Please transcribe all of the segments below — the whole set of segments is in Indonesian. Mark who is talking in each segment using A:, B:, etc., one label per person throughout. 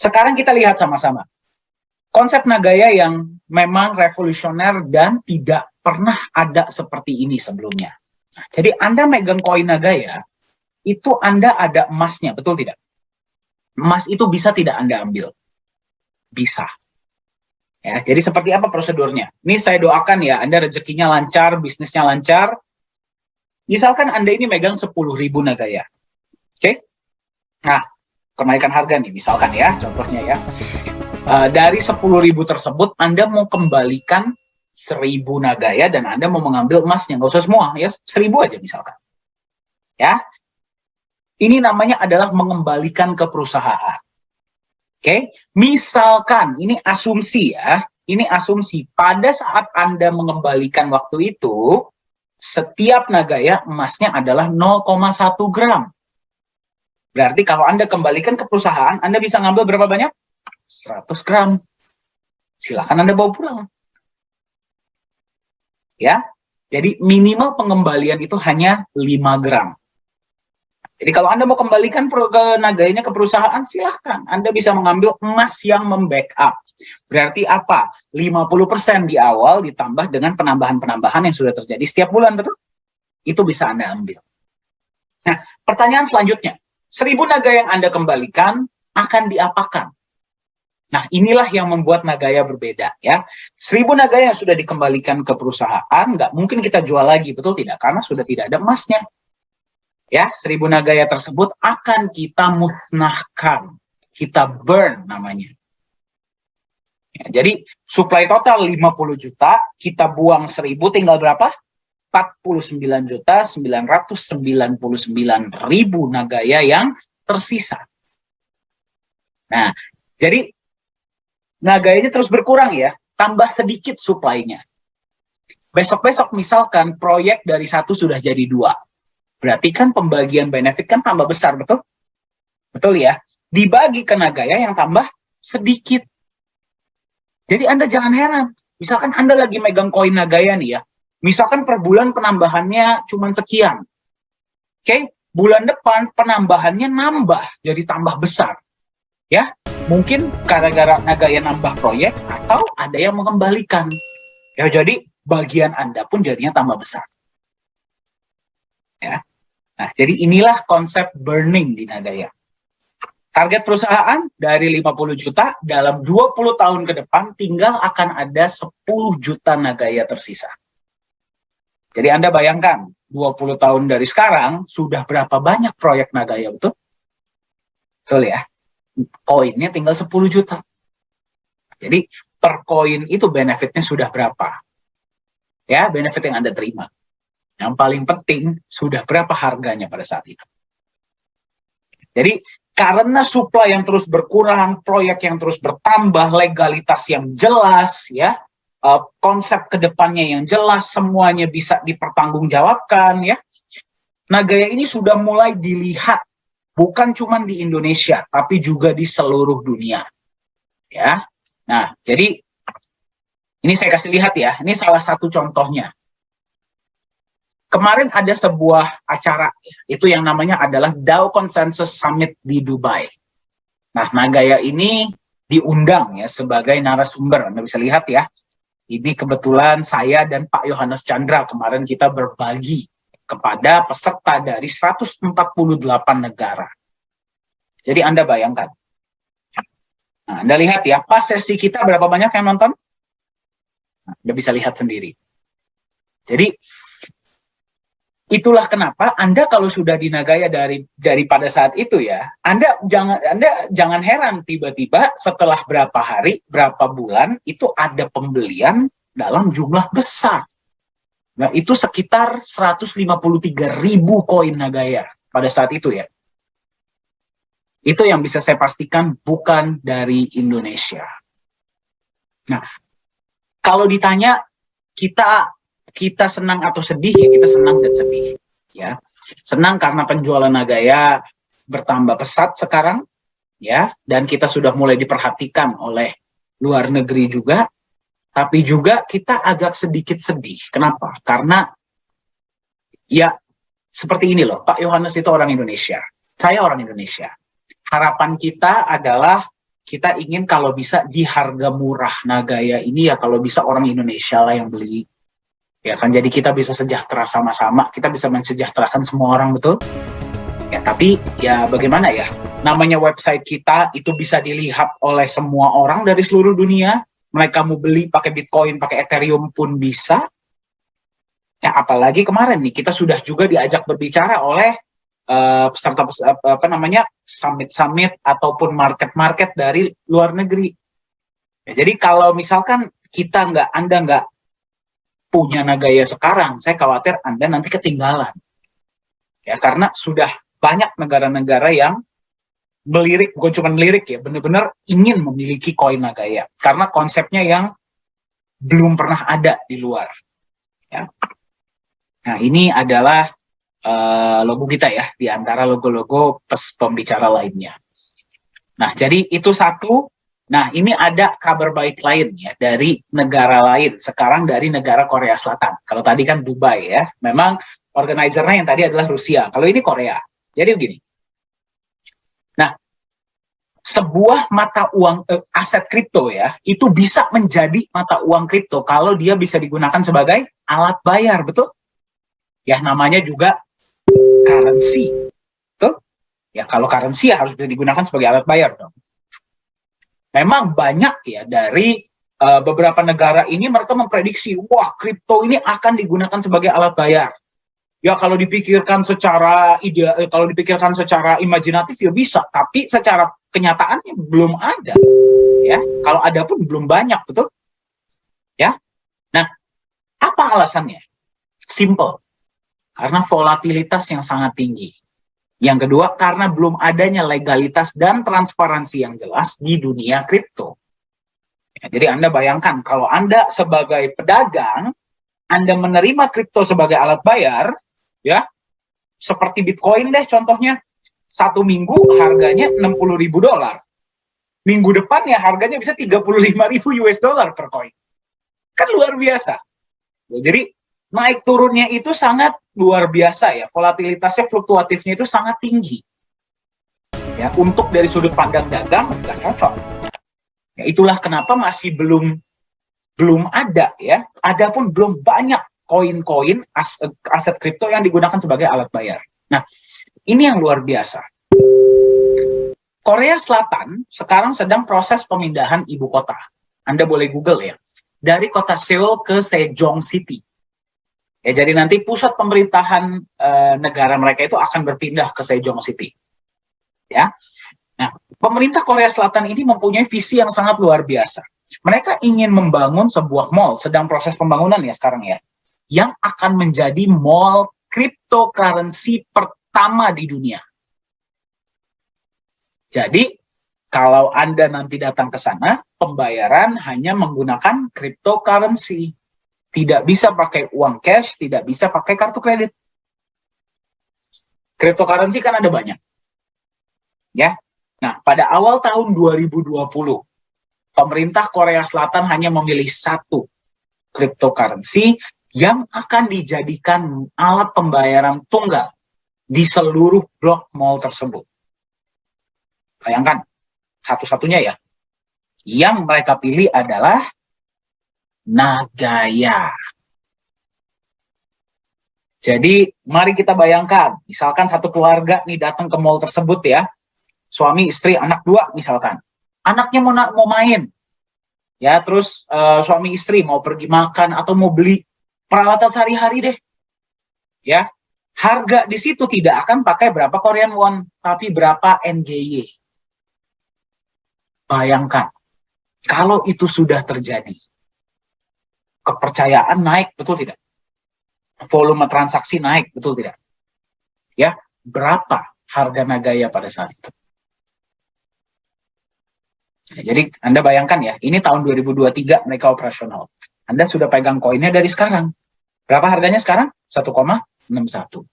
A: Sekarang kita lihat sama-sama. Konsep Nagaya yang memang revolusioner dan tidak pernah ada seperti ini sebelumnya. Nah, jadi Anda megang koin Nagaya, itu Anda ada emasnya, betul tidak? Emas itu bisa tidak Anda ambil? Bisa. Ya, jadi seperti apa prosedurnya? Ini saya doakan ya, Anda rezekinya lancar, bisnisnya lancar. Misalkan Anda ini megang 10.000 Nagaya. Oke? Nah, kenaikan harga nih, misalkan ya, contohnya ya. Dari 10.000 tersebut, Anda mau kembalikan 1.000 Nagaya dan Anda mau mengambil emasnya. Nggak usah semua, ya 1.000 aja misalkan. Ya, ini namanya adalah mengembalikan ke perusahaan. Oke, misalkan, ini asumsi ya, ini asumsi, pada saat Anda mengembalikan waktu itu, setiap Nagaya emasnya adalah 0,1 gram. Berarti kalau Anda kembalikan ke perusahaan, Anda bisa ngambil berapa banyak? 100 gram. Silahkan Anda bawa pulang. Ya, jadi minimal pengembalian itu hanya 5 gram. Jadi kalau Anda mau kembalikan ke Nagayanya ke perusahaan, silahkan. Anda bisa mengambil emas yang membackup. Berarti apa? 50% di awal ditambah dengan penambahan-penambahan yang sudah terjadi setiap bulan, betul? Itu bisa Anda ambil. Nah, pertanyaan selanjutnya. 1.000 Nagaya yang Anda kembalikan akan diapakan? Nah, inilah yang membuat Nagaya berbeda ya. 1.000 Nagaya yang sudah dikembalikan ke perusahaan, nggak mungkin kita jual lagi, betul tidak? Karena sudah tidak ada emasnya. Ya, 1.000 Nagaya tersebut akan kita musnahkan. Kita burn namanya. Ya, jadi, supply total 50 juta, kita buang 1.000, tinggal berapa? 49.999.000 Nagaya yang tersisa. Nah, jadi Nagayanya terus berkurang ya, tambah sedikit supply-nya. Besok-besok misalkan proyek dari 1 sudah jadi 2. Berarti kan pembagian benefit kan tambah besar, betul? Betul ya? Dibagi ke Nagaya yang tambah sedikit. Jadi Anda jangan heran. Misalkan Anda lagi megang koin Nagaya nih ya. Misalkan per bulan penambahannya cuma sekian. Oke? Bulan depan penambahannya nambah, jadi tambah besar. Ya? Mungkin gara-gara Nagaya nambah proyek atau ada yang mengembalikan. Ya, jadi bagian Anda pun jadinya tambah besar. Ya. Nah, jadi inilah konsep burning di Nagaya. Target perusahaan dari 50 juta dalam 20 tahun ke depan tinggal akan ada 10 juta Nagaya tersisa. Jadi Anda bayangkan, 20 tahun dari sekarang sudah berapa banyak proyek Nagaya, betul? Betul ya? Koinnya tinggal 10 juta. Jadi per koin itu benefitnya sudah berapa? Ya, benefit yang Anda terima. Yang paling penting, sudah berapa harganya pada saat itu. Jadi karena supply yang terus berkurang, proyek yang terus bertambah, legalitas yang jelas, ya, konsep kedepannya yang jelas, semuanya bisa dipertanggungjawabkan, ya. Nagaya ini sudah mulai dilihat bukan cuma di Indonesia, tapi juga di seluruh dunia. Ya, nah, jadi ini saya kasih lihat ya. Ini salah satu contohnya. Kemarin ada sebuah acara, itu yang namanya adalah Dow Consensus Summit di Dubai. Nah, Nagaya ini diundang ya sebagai narasumber. Anda bisa lihat ya. Ini kebetulan saya dan Pak Yohanes Chandra kemarin kita berbagi kepada peserta dari 148 negara. Jadi Anda bayangkan. Nah, Anda lihat ya, pas sesi kita berapa banyak yang nonton? Nah, Anda bisa lihat sendiri. Jadi, itulah kenapa Anda kalau sudah di Nagaya dari pada saat itu ya, Anda jangan heran tiba-tiba setelah berapa hari, berapa bulan, itu ada pembelian dalam jumlah besar. Nah, itu sekitar 153.000 koin Nagaya pada saat itu ya. Itu yang bisa saya pastikan bukan dari Indonesia. Nah, kalau ditanya kita senang atau sedih ya, kita senang dan sedih ya. Senang karena penjualan Nagaya bertambah pesat sekarang ya, dan kita sudah mulai diperhatikan oleh luar negeri juga. Tapi juga kita agak sedikit sedih. Kenapa? Karena ya seperti ini loh, Pak Yohanes itu orang Indonesia. Saya orang Indonesia. Harapan kita adalah kita ingin kalau bisa di harga murah Nagaya ini ya kalau bisa orang Indonesia lah yang beli. Ya kan, jadi kita bisa sejahtera sama-sama, kita bisa mensejahterakan semua orang, betul? Ya, tapi ya bagaimana ya? Namanya website kita itu bisa dilihat oleh semua orang dari seluruh dunia. Mereka mau beli pakai Bitcoin, pakai Ethereum pun bisa. Ya, apalagi kemarin nih kita sudah juga diajak berbicara oleh peserta summit-summit ataupun market-market dari luar negeri. Ya, jadi kalau misalkan Anda nggak punya Nagaya sekarang, saya khawatir Anda nanti ketinggalan. Ya, karena sudah banyak negara-negara yang melirik, bukan cuma melirik ya, benar-benar ingin memiliki koin Nagaya. Karena konsepnya yang belum pernah ada di luar. Ya. Nah, ini adalah logo kita ya, di antara logo-logo pembicara lainnya. Nah, jadi itu satu. Nah, ini ada kabar baik lain ya, dari negara lain. Sekarang dari negara Korea Selatan. Kalau tadi kan Dubai ya, memang organizernya yang tadi adalah Rusia. Kalau ini Korea. Jadi begini. Nah, sebuah mata uang, aset kripto ya, itu bisa menjadi mata uang kripto kalau dia bisa digunakan sebagai alat bayar, betul? Ya, namanya juga currency. Betul? Ya, kalau currency ya harus bisa digunakan sebagai alat bayar dong. Memang banyak ya dari beberapa negara ini mereka memprediksi, wah kripto ini akan digunakan sebagai alat bayar. Ya kalau dipikirkan secara kalau dipikirkan secara imajinatif ya bisa, tapi secara kenyataannya belum ada. Ya, kalau ada pun belum banyak, betul? Ya. Nah, apa alasannya? Simple. Karena volatilitas yang sangat tinggi. Yang kedua, karena belum adanya legalitas dan transparansi yang jelas di dunia kripto. Ya, jadi Anda bayangkan, kalau Anda sebagai pedagang, Anda menerima kripto sebagai alat bayar, ya, seperti Bitcoin deh contohnya, 1 minggu harganya $60.000. Minggu depan ya harganya bisa 35.000 US dollar per koin. Kan luar biasa. Ya, jadi naik turunnya itu sangat luar biasa ya, volatilitasnya, fluktuatifnya itu sangat tinggi. Ya, untuk dari sudut pandang dagang nggak cocok. Ya, itulah kenapa masih belum ada ya. Adapun belum banyak koin-koin aset kripto yang digunakan sebagai alat bayar. Nah, ini yang luar biasa. Korea Selatan sekarang sedang proses pemindahan ibu kota. Anda boleh Google ya. Dari kota Seoul ke Sejong City. Ya, jadi nanti pusat pemerintahan negara mereka itu akan berpindah ke Sejong City. Ya. Nah, pemerintah Korea Selatan ini mempunyai visi yang sangat luar biasa. Mereka ingin membangun sebuah mall, sedang proses pembangunan ya sekarang ya, yang akan menjadi mall cryptocurrency pertama di dunia. Jadi, kalau Anda nanti datang ke sana, pembayaran hanya menggunakan cryptocurrency. Tidak bisa pakai uang cash, tidak bisa pakai kartu kredit. Cryptocurrency kan ada banyak. Ya. Nah, pada awal tahun 2020, pemerintah Korea Selatan hanya memilih satu cryptocurrency yang akan dijadikan alat pembayaran tunggal di seluruh blok mall tersebut. Bayangkan, satu-satunya ya. Yang mereka pilih adalah Nagaya. Jadi, mari kita bayangkan, misalkan satu keluarga nih datang ke mall tersebut ya, suami, istri, anak 2 misalkan. Anaknya mau main, ya terus suami istri mau pergi makan atau mau beli peralatan sehari-hari deh, ya harga di situ tidak akan pakai berapa Korean won, tapi berapa NGY. Bayangkan, kalau itu sudah terjadi, kepercayaan naik, betul tidak? Volume transaksi naik, betul tidak? Ya, berapa harga Nagaya pada saat itu? Jadi Anda bayangkan ya, ini tahun 2023 mereka operasional. Anda sudah pegang koinnya dari sekarang. Berapa harganya sekarang? 1,61.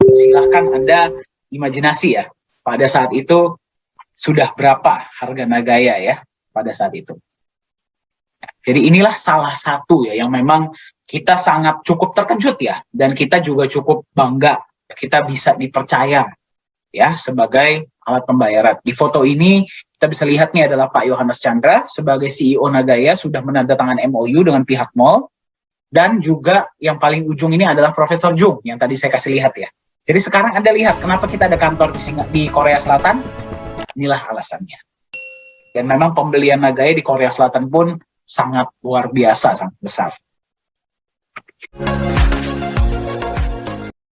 A: Silahkan Anda imajinasi ya, pada saat itu sudah berapa harga Nagaya ya pada saat itu. Jadi inilah salah satu ya yang memang kita sangat cukup terkejut ya, dan kita juga cukup bangga kita bisa dipercaya ya sebagai alat pembayaran. Di foto ini kita bisa lihat nih adalah Pak Yohanes Chandra sebagai CEO Nagaya sudah menandatangani MOU dengan pihak mall, dan juga yang paling ujung ini adalah Profesor Jung yang tadi saya kasih lihat ya. Jadi sekarang Anda lihat kenapa kita ada kantor di Korea Selatan? Inilah alasannya. Dan memang pembelian Nagaya di Korea Selatan pun sangat luar biasa, sangat besar.